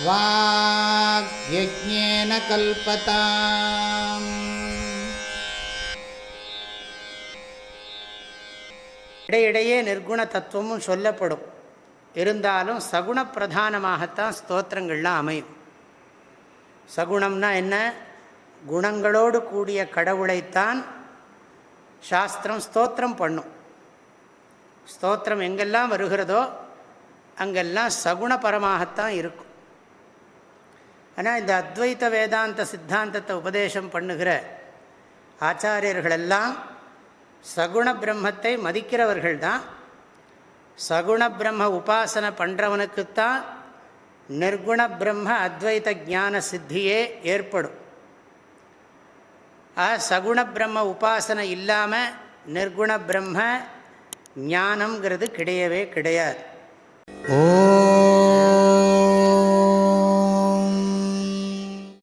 வாக்யஜ்ஞேன கல்பதாம். இடையிடையே நிர்குண தத்துவமும் சொல்லப்படும். இருந்தாலும் சகுண பிரதானமாகத்தான் ஸ்தோத்திரங்கள்லாம் அமையும். சகுணம்னா என்ன? குணங்களோடு கூடிய கடவுளைத்தான் சாஸ்திரம் ஸ்தோத்திரம் பண்ணும். ஸ்தோத்திரம் எங்கெல்லாம் வருகிறதோ அங்கெல்லாம் சகுணபரமாகத்தான் இருக்கும். ஆனால் இந்த அத்வைத வேதாந்த சித்தாந்தத்தை உபதேசம் பண்ணுகிற ஆச்சாரியர்களெல்லாம் சகுண பிரம்மத்தை மதிக்கிறவர்கள்தான். சகுண பிரம்ம உபாசனை பண்ணுறவனுக்குத்தான் நிர்குண பிரம்ம அத்வைத ஞான சித்தியே ஏற்படும். சகுண பிரம்ம உபாசனை இல்லாமல் நிர்குண பிரம்ம ஞானம்ங்கிறது கிடையவே கிடையாது. ஓம்